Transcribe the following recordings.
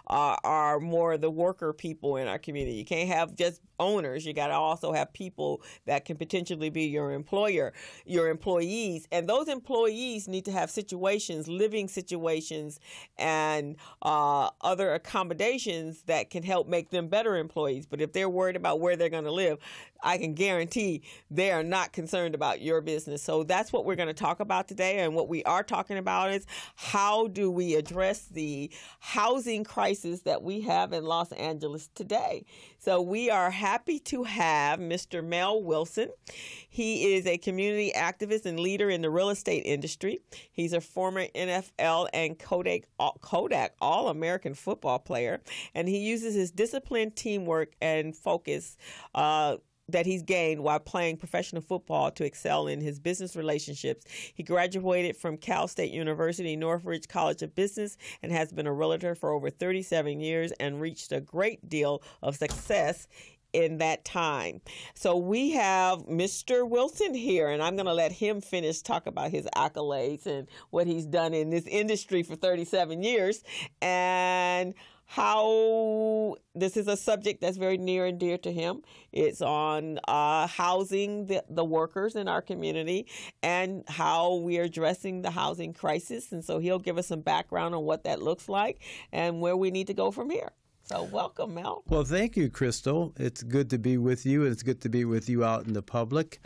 are more the worker people in our community. You can't have just owners. You got to also have people that can potentially be your employer, your employees. And those employees need to have situations, living situations, and other accommodations that can help make them better employees. But if they're worried about where they're going to live, I can guarantee they are not concerned about your business. So that's what we're going to talk about today. And what we are talking about is how do we address the housing crisis that we have in Los Angeles today. So we are happy to have Mr. Mel Wilson. He is a community activist and leader in the real estate industry. He's a former NFL and Kodak All-American football player, and he uses his disciplined teamwork and focus that he's gained while playing professional football to excel in his business relationships. He graduated from Cal State University, Northridge College of Business, and has been a realtor for over 37 years and reached a great deal of success in that time. So we have Mr. Wilson here, and I'm going to let him talk about his accolades and what he's done in this industry for 37 years and how this is a subject that's very near and dear to him. It's on housing the workers in our community and how we are addressing the housing crisis. And so he'll give us some background on what that looks like and where we need to go from here. So welcome, Mel. Well, thank you, Crystal. It's good to be with you, and it's good to be with you out in the public.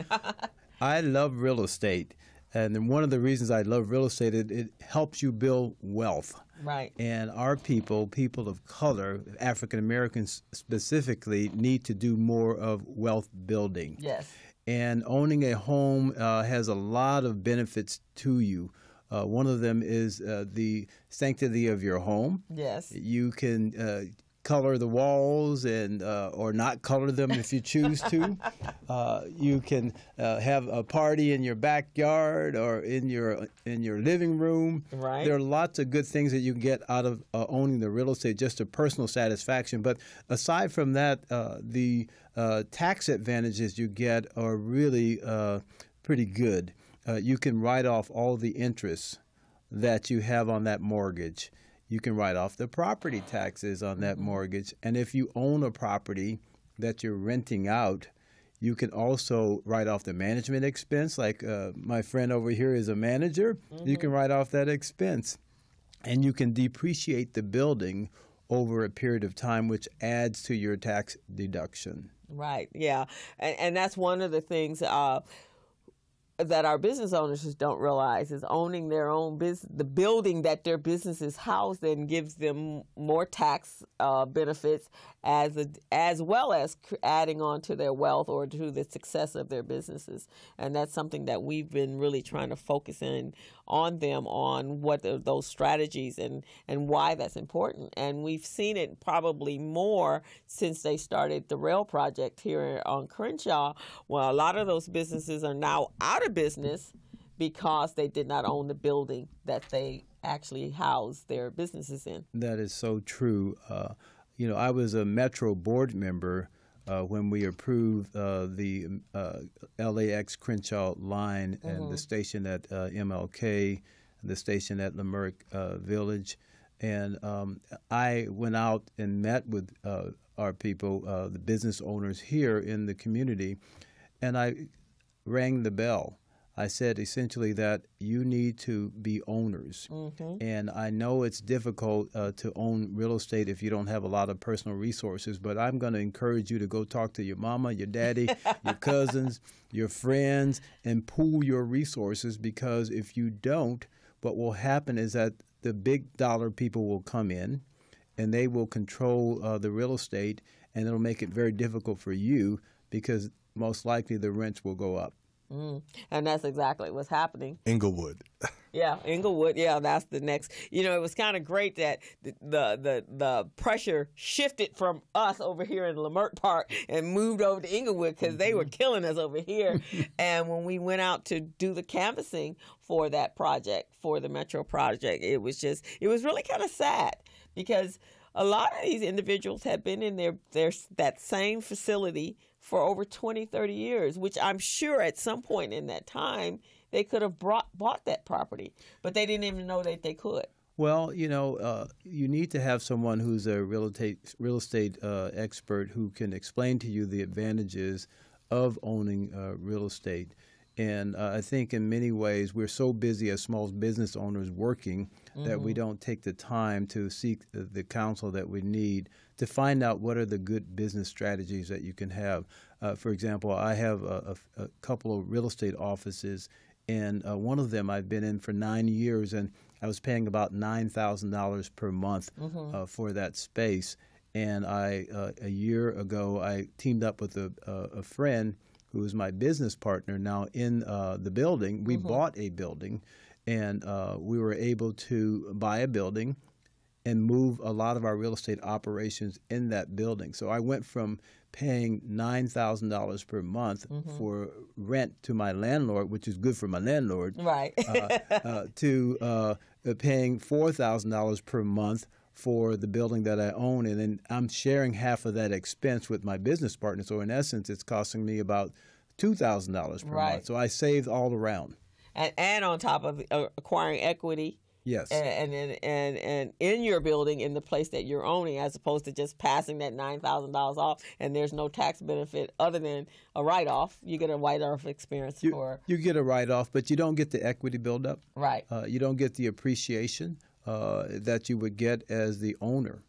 I love real estate. And one of the reasons I love real estate, it helps you build wealth. Right. And our people of color, African Americans specifically, need to do more of wealth building. Yes. And owning a home has a lot of benefits to you. One of them is the sanctity of your home. Yes. You can color the walls and or not color them if you choose to. You can have a party in your backyard or in your living room. Right. There are lots of good things that you can get out of owning the real estate, just a personal satisfaction. But aside from that, the tax advantages you get are really pretty good. You can write off all the interest that you have on that mortgage. You can write off the property taxes on that mortgage. And if you own a property that you're renting out, you can also write off the management expense. Like my friend over here is a manager. You can write off that expense. And you can depreciate the building over a period of time, which adds to your tax deduction. Right. Yeah. And that's one of the things that our business owners just don't realize is owning their own business. The building that their business is housed in gives them more tax benefits as well as adding on to their wealth or to the success of their businesses. And that's something that we've been really trying to focus in on them on what are those strategies and why that's important. And we've seen it probably more since they started the rail project here on Crenshaw. Well, a lot of those businesses are now out of business because they did not own the building that they actually house their businesses in. That is so true. I was a Metro board member when we approved the LAX Crenshaw line and the station at MLK, the station at Limerick Village. And I went out and met with our people, the business owners here in the community, and I rang the bell. I said essentially that you need to be owners. And I know it's difficult to own real estate if you don't have a lot of personal resources, but I'm going to encourage you to go talk to your mama, your daddy, your cousins, your friends, and pool your resources, because if you don't, what will happen is that the big dollar people will come in and they will control the real estate, and it'll make it very difficult for you because most likely the rents will go up. And that's exactly what's happening. Inglewood. Yeah, Inglewood. Yeah, that's the next. It was kind of great that the pressure shifted from us over here in Lamert Park and moved over to Inglewood because they were killing us over here. And when we went out to do the canvassing for that project, for the Metro project, it was really kind of sad because a lot of these individuals had been in that same facility for over 20, 30 years, which I'm sure at some point in that time they could have bought that property, but they didn't even know that they could. Well, you need to have someone who's a real estate expert who can explain to you the advantages of owning real estate. And I think in many ways we're so busy as small business owners working that we don't take the time to seek the counsel that we need to find out what are the good business strategies that you can have. For example, I have a couple of real estate offices, and one of them I've been in for 9 years, and I was paying about $9,000 per month for that space. And a year ago, I teamed up with a friend who is my business partner now in the building. We bought a building, and we were able to buy a building and move a lot of our real estate operations in that building. So I went from paying $9,000 per month for rent to my landlord, which is good for my landlord, right? To paying $4,000 per month for the building that I own, and then I'm sharing half of that expense with my business partner. So in essence, it's costing me about $2,000 per month. So I saved all around. And on top of acquiring equity. Yes. And in your building, in the place that you're owning, as opposed to just passing that $9,000 off, and there's no tax benefit other than a write-off. You get a write-off experience You get a write-off, but you don't get the equity buildup. Right. You don't get the appreciation that you would get as the owner.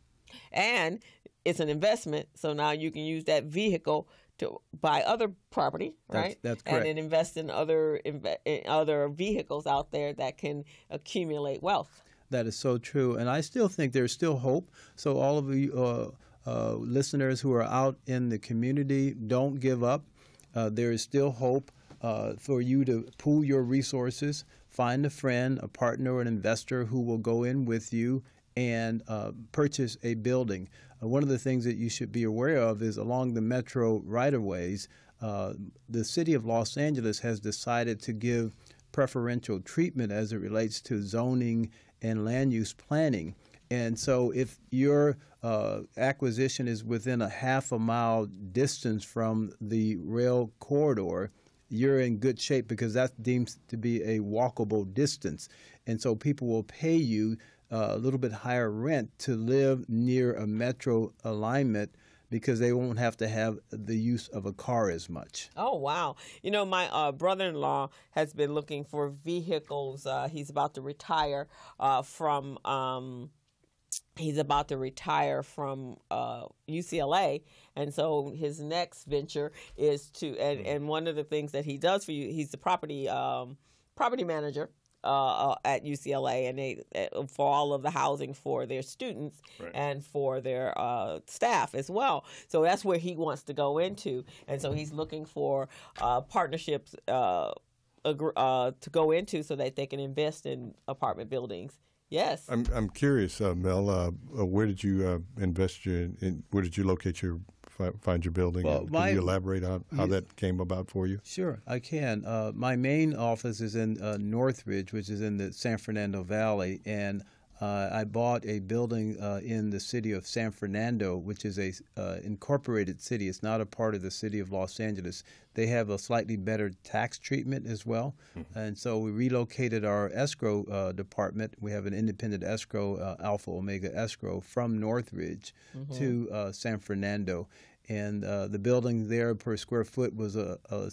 And it's an investment, so now you can use that vehicle to buy other property, right? That's correct. And then invest in other vehicles out there that can accumulate wealth. That is so true. And I still think there's still hope. So all of you listeners who are out in the community, don't give up. There is still hope for you to pool your resources, find a friend, a partner, or an investor who will go in with you and purchase a building. One of the things that you should be aware of is along the metro right-of-ways, the city of Los Angeles has decided to give preferential treatment as it relates to zoning and land use planning. And so if your acquisition is within a half-a-mile distance from the rail corridor, you're in good shape because that's deemed to be a walkable distance. And so people will pay you a little bit higher rent to live near a metro alignment because they won't have to have the use of a car as much. Oh, wow. My brother-in-law has been looking for vehicles. He's about to retire from UCLA, and so his next venture is to, and one of the things that he does for you, he's the property manager at UCLA, and they for all of the housing for their students and for their staff as well. So that's where he wants to go into, and so he's looking for partnerships to go into so that they can invest in apartment buildings. Yes. I'm curious, Mel. Where did you invest where did you locate find your building? Well, can you elaborate on how that came about for you? Sure, I can. My main office is in Northridge, which is in the San Fernando Valley, and I bought a building in the city of San Fernando, which is a incorporated city. It's not a part of the city of Los Angeles. They have a slightly better tax treatment as well. And so we relocated our escrow department. We have an independent escrow, Alpha Omega Escrow, from Northridge to San Fernando. And the building there per square foot was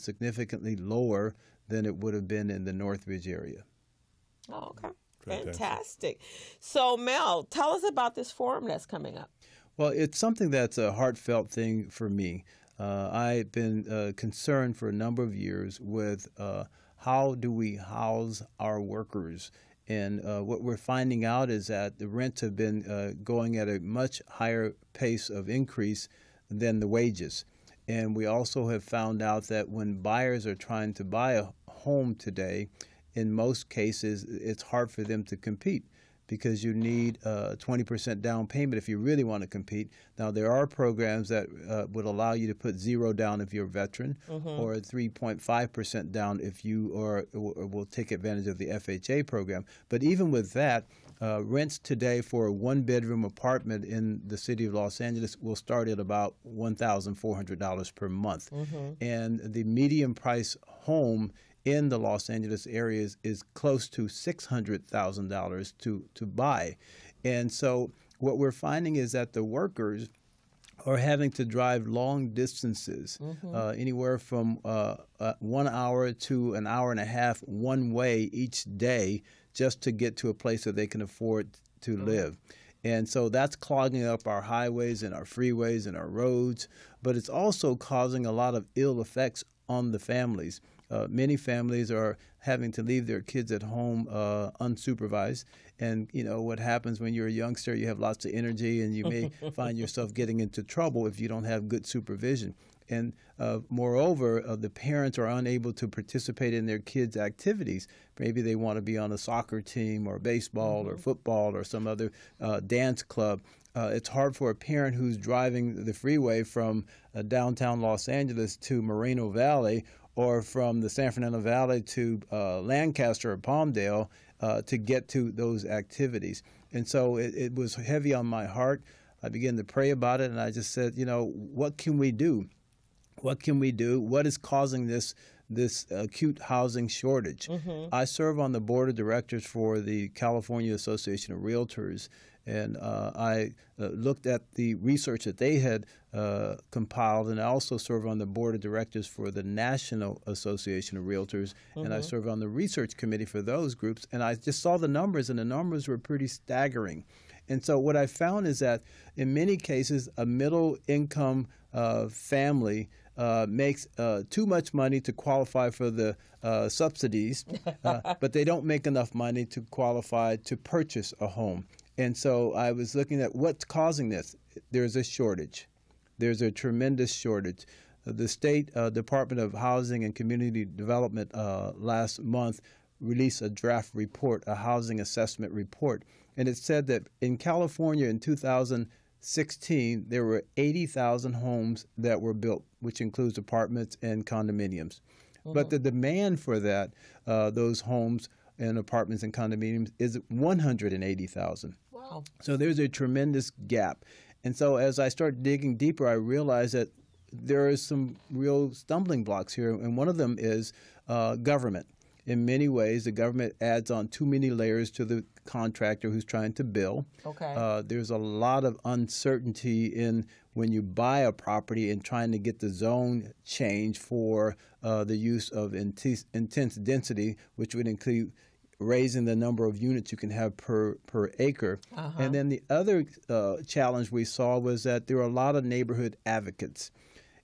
significantly lower than it would have been in the Northridge area. Oh, okay. Fantastic. So, Mel, tell us about this forum that's coming up. Well, it's something that's a heartfelt thing for me. I've been concerned for a number of years with how do we house our workers. And what we're finding out is that the rents have been going at a much higher pace of increase than the wages. And we also have found out that when buyers are trying to buy a home today, in most cases, it's hard for them to compete because you need 20% down payment if you really want to compete. Now, there are programs that would allow you to put zero down if you're a veteran or 3.5% down if you will take advantage of the FHA program. But even with that, rents today for a one-bedroom apartment in the city of Los Angeles will start at about $1,400 per month. And the median price home in the Los Angeles area is close to $600,000 to buy. And so what we're finding is that the workers are having to drive long distances, anywhere from 1 hour to an hour and a half one way each day, just to get to a place that they can afford to live. And so that's clogging up our highways and our freeways and our roads, but it's also causing a lot of ill effects on the families. Many families are having to leave their kids at home unsupervised. And, you know, what happens when you're a youngster, you have lots of energy and you may find yourself getting into trouble if you don't have good supervision. And moreover, the parents are unable to participate in their kids' activities. Maybe they want to be on a soccer team or baseball or football or some other dance club. It's hard for a parent who's driving the freeway from downtown Los Angeles to Moreno Valley or from the San Fernando Valley to Lancaster or Palmdale to get to those activities. And so it was heavy on my heart. I began to pray about it, and I just said, you know, what can we do? What can we do? What is causing this acute housing shortage? I serve on the board of directors for the California Association of Realtors, and I looked at the research that they had compiled, and I also serve on the board of directors for the National Association of Realtors, and I serve on the research committee for those groups, and I just saw the numbers, and the numbers were pretty staggering. And so what I found is that in many cases, a middle-income family makes too much money to qualify for the subsidies, but they don't make enough money to qualify to purchase a home. And so I was looking at what's causing this. There's a shortage. There's a tremendous shortage. The State Department of Housing and Community Development last month released a draft report, a housing assessment report, and it said that in California in 2016, there were 80,000 homes that were built, which includes apartments and condominiums. But the demand for that, those homes and apartments and condominiums, is 180,000. Wow. So there's a tremendous gap. And so as I start digging deeper, I realized that there are some real stumbling blocks here, and one of them is government. In many ways, the government adds on too many layers to the contractor who's trying to build. Okay. There's a lot of uncertainty in when you buy a property and trying to get the zone change for the use of intense density, which would include raising the number of units you can have per acre. And then the other challenge we saw was that there are a lot of neighborhood advocates.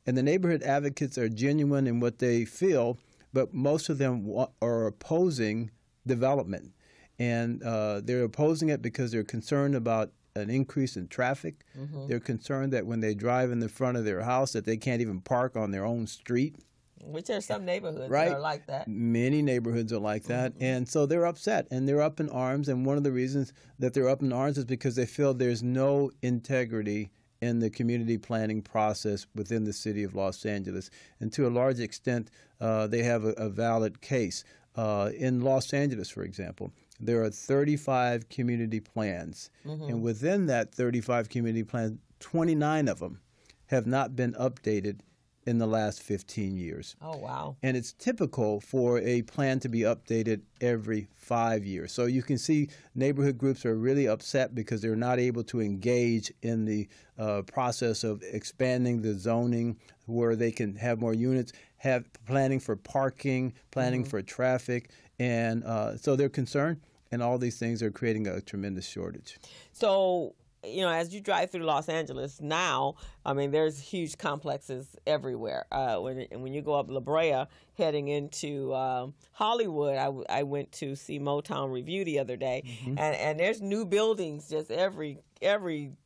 And the neighborhood advocates are genuine in what they feel, but most of them are opposing development. And they're opposing it because they're concerned about an increase in traffic. They're concerned that when they drive in the front of their house that they can't even park on their own street. Which are some neighborhoods right? that are like that. Many neighborhoods are like that. And so they're upset and they're up in arms. And one of the reasons that they're up in arms is because they feel there's no integrity in the community planning process within the city of Los Angeles. And to a large extent, they have a valid case. In Los Angeles, for example, there are 35 community plans. And within that 35 community plans, 29 of them have not been updated in the last 15 years. Oh, wow. And it's typical for a plan to be updated every 5 years. So you can see neighborhood groups are really upset because they're not able to engage in the process of expanding the zoning where they can have more units, have planning for parking, planning for traffic. And so they're concerned, and all these things are creating a tremendous shortage. So, you know, as you drive through Los Angeles now, I mean, there's huge complexes everywhere. When you go up La Brea, heading into Hollywood, I went to see Motown Review the other day, and there's new buildings. Just every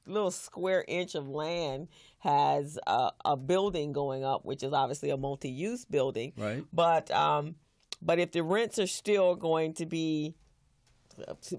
little square inch of land has a building going up, which is obviously a multi-use building. Right. But if the rents are still going to be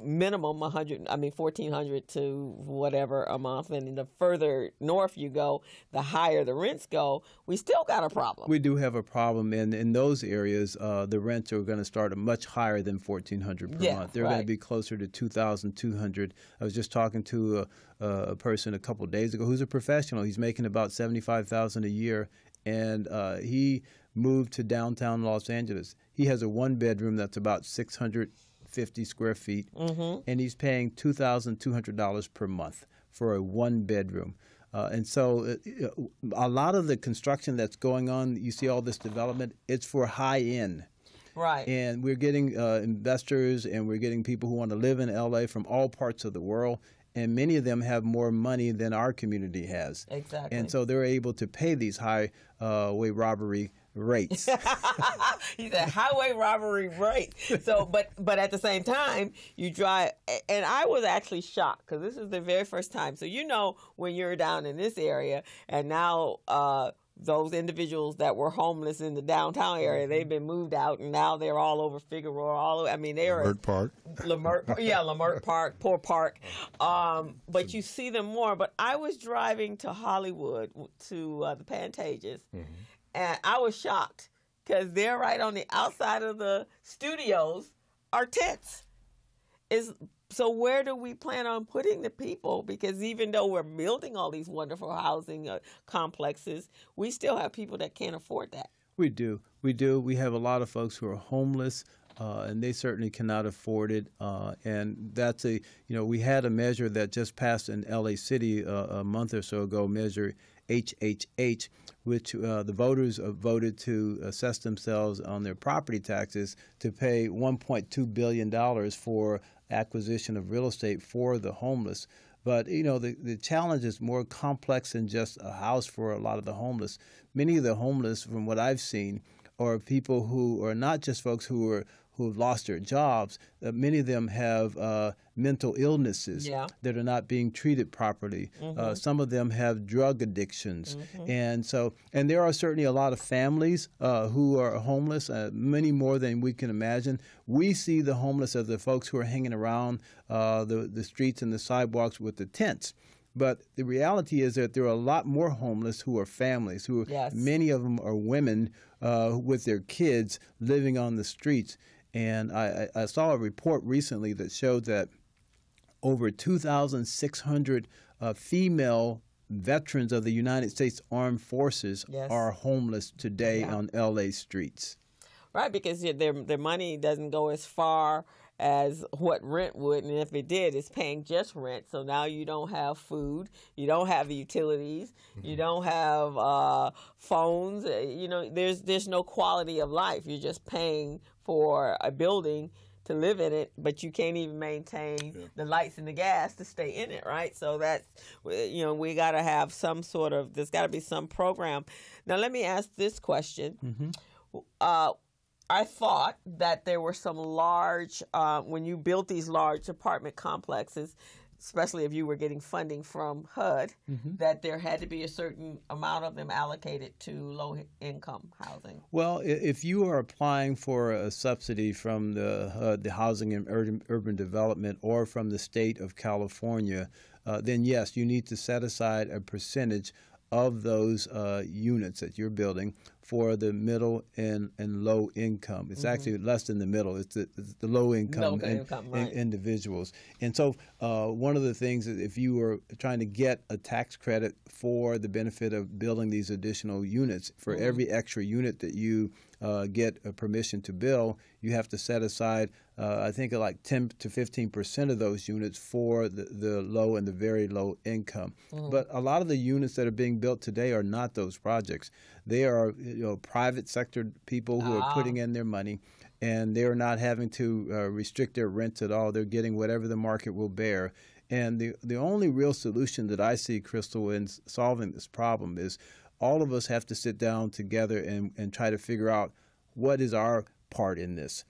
minimum 100, I mean 1,400 to whatever a month, and the further north you go, the higher the rents go. We still got a problem. We do have a problem, and in those areas, the rents are going to start much higher than 1,400 per month. They're going to be closer to 2,200. I was just talking to a person a couple of days ago who's a professional. He's making about $75,000 a year, and he moved to downtown Los Angeles. He has a one-bedroom that's about 650 square feet, and he's paying $2,200 per month for a one-bedroom. And so a lot of the construction that's going on, you see all this development, it's for high-end. Right. And we're getting investors, and we're getting people who want to live in L.A. from all parts of the world. And many of them have more money than our community has. Exactly. And so they're able to pay these highway robbery rates. He said highway robbery rates. So, but at the same time, you drive, and I was actually shocked because this is the very first time. So when you're down in this area, and now those individuals that were homeless in the downtown area, they've been moved out, and now they're all over Figueroa. All over, I mean, they're Leimert Park. Leimert Park, Poor Park. But you see them more. But I was driving to Hollywood to the Pantages, and I was shocked because they're right on the outside of the studios are tents. So where do we plan on putting the people? Because even though we're building all these wonderful housing complexes, we still have people that can't afford that. We do. We have a lot of folks who are homeless, and they certainly cannot afford it. And that's we had a measure that just passed in L.A. City a month or so ago, Measure HHH, which the voters voted to assess themselves on their property taxes to pay $1.2 billion for acquisition of real estate for the homeless. But, the challenge is more complex than just a house for a lot of the homeless. Many of the homeless, from what I've seen, are people who are not just folks who have lost their jobs. Many of them have mental illnesses that are not being treated properly. Some of them have drug addictions. And there are certainly a lot of families who are homeless, many more than we can imagine. We see the homeless as the folks who are hanging around the streets and the sidewalks with the tents. But the reality is that there are a lot more homeless who are families, many of them are women with their kids living on the streets. And I saw a report recently that showed that over 2,600 female veterans of the United States Armed Forces are homeless today on L.A. streets. Right, because their money doesn't go as far as what rent would, and if it did, it's paying just rent. So now you don't have food, you don't have utilities, you don't have phones. There's no quality of life. You're just paying for a building to live in it, but you can't even maintain the lights and the gas to stay in it, right? So that's, we got to have there's got to be some program. Now, let me ask this question. I thought that there were some large, when you built these large apartment complexes, especially if you were getting funding from HUD, that there had to be a certain amount of them allocated to low-income housing. Well, if you are applying for a subsidy from the HUD, the Housing and Urban Development, or from the state of California, then yes, you need to set aside a percentage of those units that you're building for the middle and low income. It's actually less than the middle. It's the low income individuals. And so one of the things is if you are trying to get a tax credit for the benefit of building these additional units, for every extra unit that you get a permission to build, you have to set aside, I think, like 10 to 15% of those units for the low and the very low income. But a lot of the units that are being built today are not those projects. They are private sector people who are putting in their money, and they are not having to restrict their rents at all. They're getting whatever the market will bear. And the only real solution that I see, Crystal, in solving this problem is all of us have to sit down together and try to figure out what is our part in this.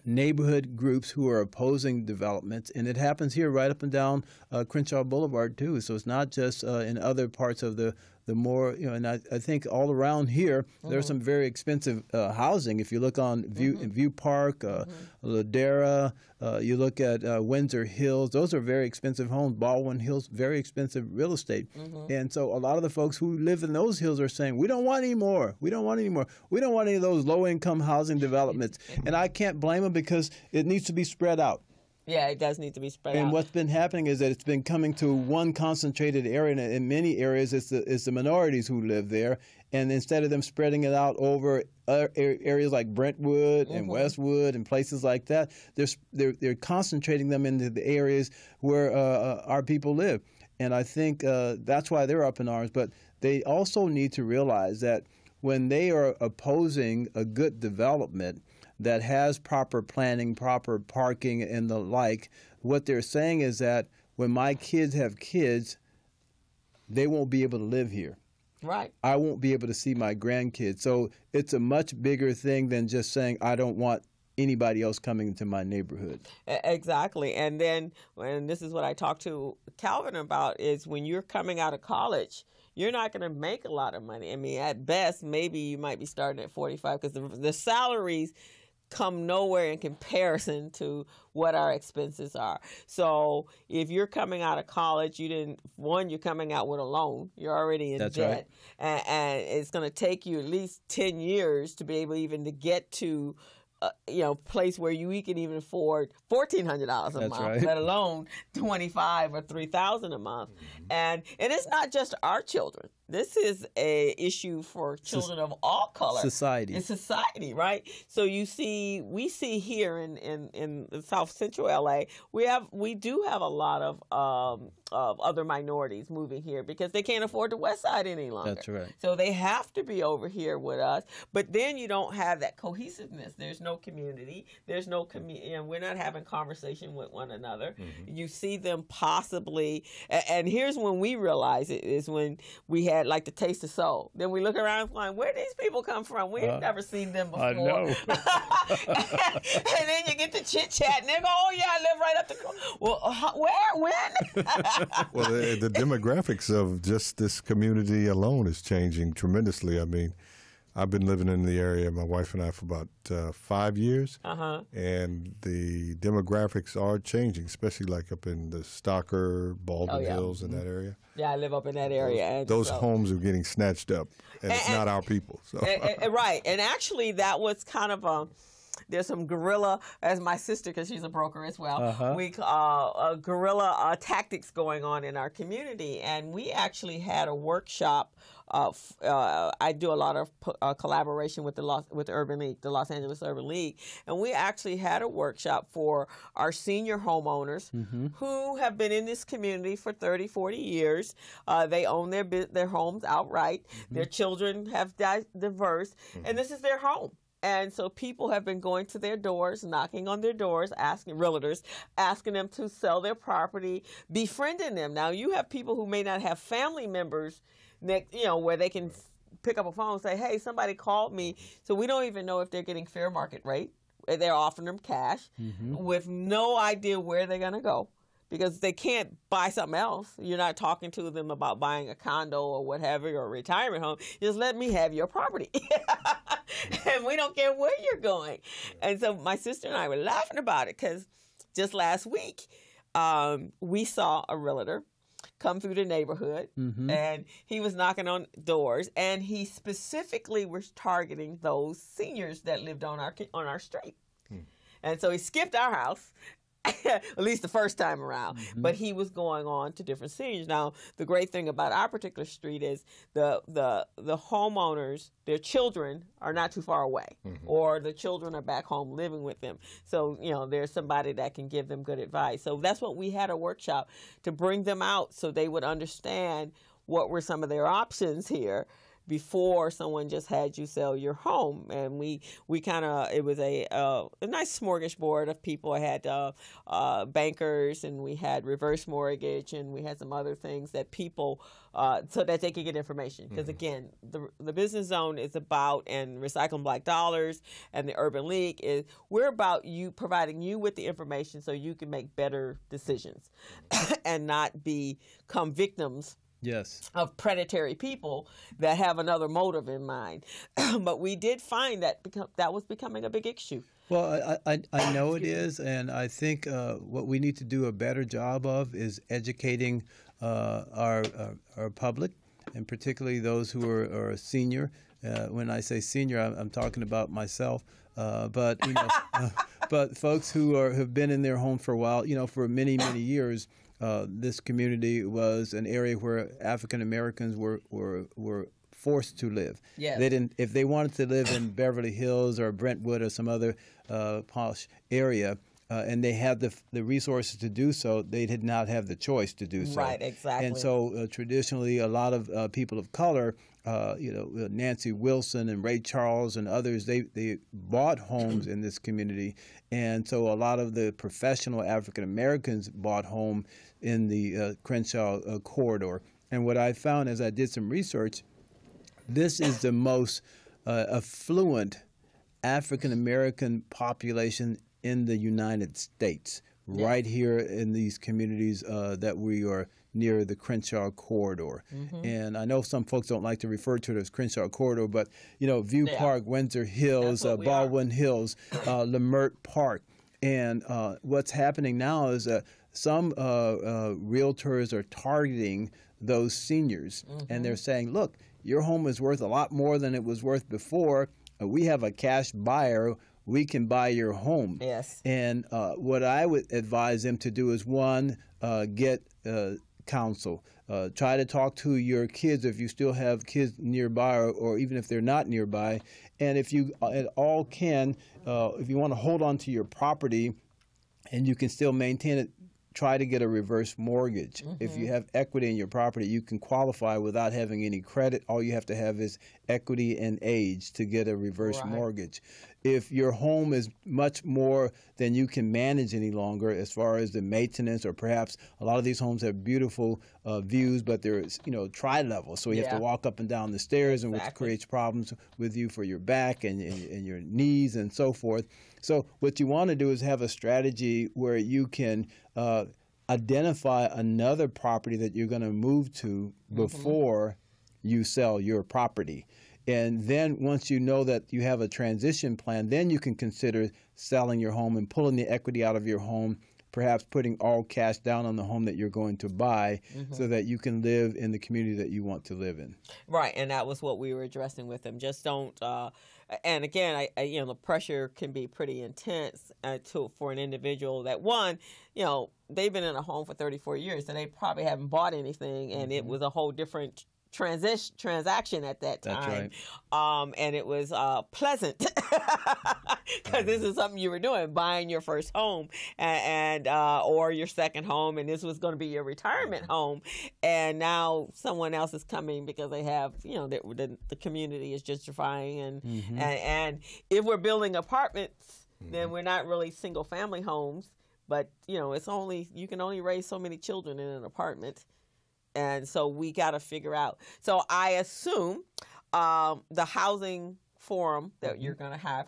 Neighborhood groups who are opposing developments, and it happens here right up and down Crenshaw Boulevard too. So it's not just in other parts of the the more, and I think all around here, there's some very expensive housing. If you look on View Park, Ladera, you look at Windsor Hills, those are very expensive homes. Baldwin Hills, very expensive real estate. And so a lot of the folks who live in those hills are saying, we don't want any more. We don't want any more. We don't want any of those low-income housing developments. And I can't blame them because it needs to be spread out. Yeah, it does need to be spread out. And what's been happening is that it's been coming to one concentrated area. And in many areas, it's the minorities who live there. And instead of them spreading it out over areas like Brentwood and Westwood and places like that, they're concentrating them into the areas where our people live. And I think that's why they're up in arms. But they also need to realize that when they are opposing a good development that has proper planning, proper parking, and the like, what they're saying is that when my kids have kids, they won't be able to live here. Right. I won't be able to see my grandkids. So it's a much bigger thing than just saying, I don't want anybody else coming into my neighborhood. Exactly. And then, and this is what I talked to Calvin about, is when you're coming out of college, you're not going to make a lot of money. I mean, at best, maybe you might be starting at 45 because the salaries come nowhere in comparison to what our expenses are. So if you're coming out of college, you're coming out with a loan. You're already in That's debt. right. And it's going to take you at least 10 years to be able even to get to place where we can even afford $1,400 a That's month, right. let alone $2,500 or $3,000 a month. And it's not just our children. This is a issue for children of all colors. Society. It's society, right? So we see here in South Central LA, we do have a lot of other minorities moving here because they can't afford the West Side any longer. That's right. So they have to be over here with us. But then you don't have that cohesiveness. There's no community. There's no we're not having conversation with one another. You see them possibly, and here's when we realize it, is when we had like the Taste of Soul. Then we look around and find, where these people come from? We've never seen them before. I know. And then you get to chit-chat, and they go, oh, yeah, I live right up the corner. Well, where? When? Well, the demographics of just this community alone is changing tremendously. I mean, I've been living in the area, my wife and I, for about 5 years, and the demographics are changing, especially like up in the Stocker, Baldwin Hills, in that area. Yeah, I live up in that area. Those homes are getting snatched up, and it's not our people. So. Right, and actually that was kind of there's some guerrilla, as my sister, because she's a broker as well, we guerrilla tactics going on in our community. And we actually had a workshop. I do a lot of collaboration with the Urban League, the Los Angeles Urban League. And we actually had a workshop for our senior homeowners who have been in this community for 30, 40 years. They own their homes outright. Their children have divorced, and this is their home. And so people have been going to their doors, knocking on their doors, asking realtors, asking them to sell their property, befriending them. Now, you have people who may not have family members, where they can pick up a phone and say, hey, somebody called me. So we don't even know if they're getting fair market rate. They're offering them cash with no idea where they're going to go, because they can't buy something else. You're not talking to them about buying a condo or whatever, or a retirement home. Just let me have your property. And we don't care where you're going. And so my sister and I were laughing about it because just last week we saw a realtor come through the neighborhood, and he was knocking on doors, and he specifically was targeting those seniors that lived on our street. And so he skipped our house, at least the first time around, but he was going on to different seniors. Now, the great thing about our particular street is the homeowners, their children are not too far away, or the children are back home living with them. So, there's somebody that can give them good advice. So that's what we had a workshop to bring them out so they would understand what were some of their options here before someone just had you sell your home. And we kind of, it was a nice smorgasbord of people. I had bankers, and we had reverse mortgage, and we had some other things that people, so that they could get information. Because again, the Business Zone is about, and Recycling Black Dollars and the Urban League is, we're about providing you with the information so you can make better decisions and not become victims Yes. of predatory people that have another motive in mind. But we did find that that was becoming a big issue. Well, I know it is, and I think what we need to do a better job of is educating our public, and particularly those who are senior. When I say senior, I'm talking about myself. But you know, but folks who have been in their home for a while, you know, for many years. This community was an area where African Americans were forced to live. Yes. They didn't, if they wanted to live in Beverly Hills or Brentwood or some other posh area, and they had the resources to do so, they did not have the choice to do so. Right, exactly. And so traditionally, a lot of people of color, Nancy Wilson and Ray Charles and others, they bought homes in this community. And so a lot of the professional African Americans bought home in the Crenshaw corridor. And what I found as I did some research, this is the most affluent African American population in the United States, right here in these communities that we are near the Crenshaw corridor. And I know some folks don't like to refer to it as Crenshaw corridor, but you know, View Park, Windsor Hills, Baldwin Hills, Lamert Park. And what's happening now is some realtors are targeting those seniors, and they're saying, look, your home is worth a lot more than it was worth before. We have a cash buyer. We can buy your home. Yes. And what I would advise them to do is, one, get counsel. Try to talk to your kids if you still have kids nearby, or even if they're not nearby. And if you at all can, if you want to hold on to your property and you can still maintain it, try to get a reverse mortgage. If you have equity in your property, you can qualify without having any credit. All you have to have is equity and age to get a reverse mortgage. If your home is much more than you can manage any longer as far as the maintenance, or perhaps a lot of these homes have beautiful views, but they're, you know, tri-level, so you have to walk up and down the stairs, and which creates problems with you for your back and your knees and so forth. So what you want to do is have a strategy where you can identify another property that you're going to move to before you sell your property. And then once you know that you have a transition plan, then you can consider selling your home and pulling the equity out of your home, perhaps putting all cash down on the home that you're going to buy, so that you can live in the community that you want to live in. Right, and that was what we were addressing with them. Just don't, and again, I the pressure can be pretty intense for an individual that, one, you know, they've been in a home for 34 years, and they probably haven't bought anything, and it was a whole different transaction at that time. That's right. And it was pleasant because this is something you were doing, buying your first home and or your second home, and this was going to be your retirement home. And now someone else is coming because they have, you know, the community is gentrifying, and if we're building apartments, then we're not really single family homes. But you know, you can only raise so many children in an apartment. And so we got to figure out. So I assume the housing forum that you're going to have,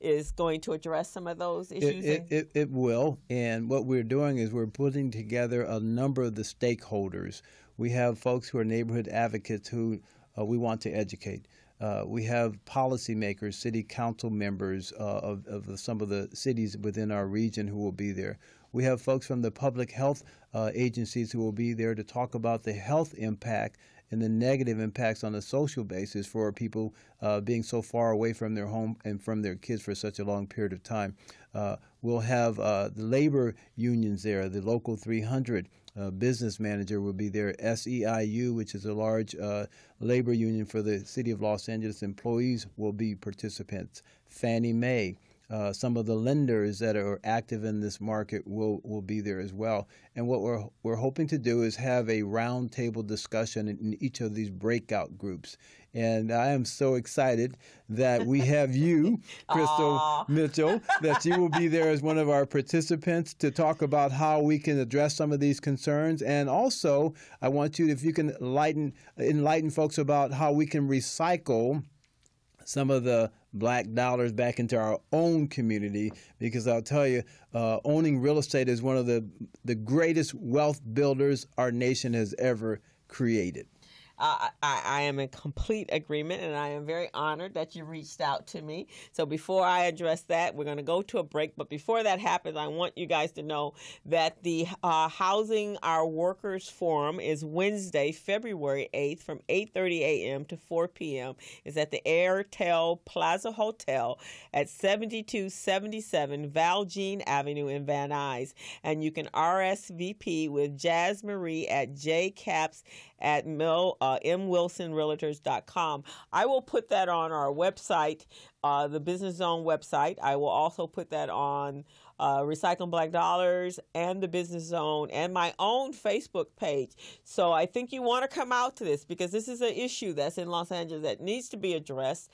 is going to address some of those issues? It will. And what we're doing is we're putting together a number of the stakeholders. We have folks who are neighborhood advocates who we want to educate. We have policymakers, city council members of some of the cities within our region who will be there. We have folks from the public health agencies who will be there to talk about the health impact and the negative impacts on a social basis for people being so far away from their home and from their kids for such a long period of time. We'll have the labor unions there, the Local 300 business manager will be there. SEIU, which is a large labor union for the City of Los Angeles employees, will be participants. Fannie Mae. Some of the lenders that are active in this market will be there as well. And what we're hoping to do is have a roundtable discussion in each of these breakout groups. And I am so excited that we have you, Crystal Mitchell, that you will be there as one of our participants to talk about how we can address some of these concerns. And also, I want you, if you can enlighten folks about how we can recycle some of the black dollars back into our own community, because I'll tell you, owning real estate is one of the greatest wealth builders our nation has ever created. I am in complete agreement, and I am very honored that you reached out to me. So before I address that, we're going to go to a break. But before that happens, I want you guys to know that the Housing Our Workers Forum is Wednesday, February 8th from 8:30 a.m. to 4 p.m. It's at the Airtel Plaza Hotel at 7277 Valjean Avenue in Van Nuys. And you can RSVP with Jazz Marie at mwilsonrealtors.com. I will put that on our website, the Business Zone website. I will also put that on Recycling Black Dollars and the Business Zone and my own Facebook page. So I think you want to come out to this because this is an issue that's in Los Angeles that needs to be addressed.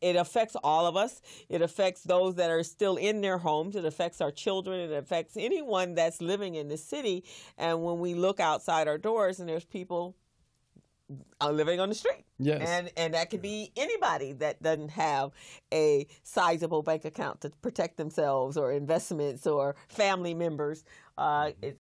It affects all of us. It affects those that are still in their homes. It affects our children. It affects anyone that's living in the city. And when we look outside our doors and there's people living on the street. Yes. And that could be anybody that doesn't have a sizable bank account to protect themselves or investments or family members.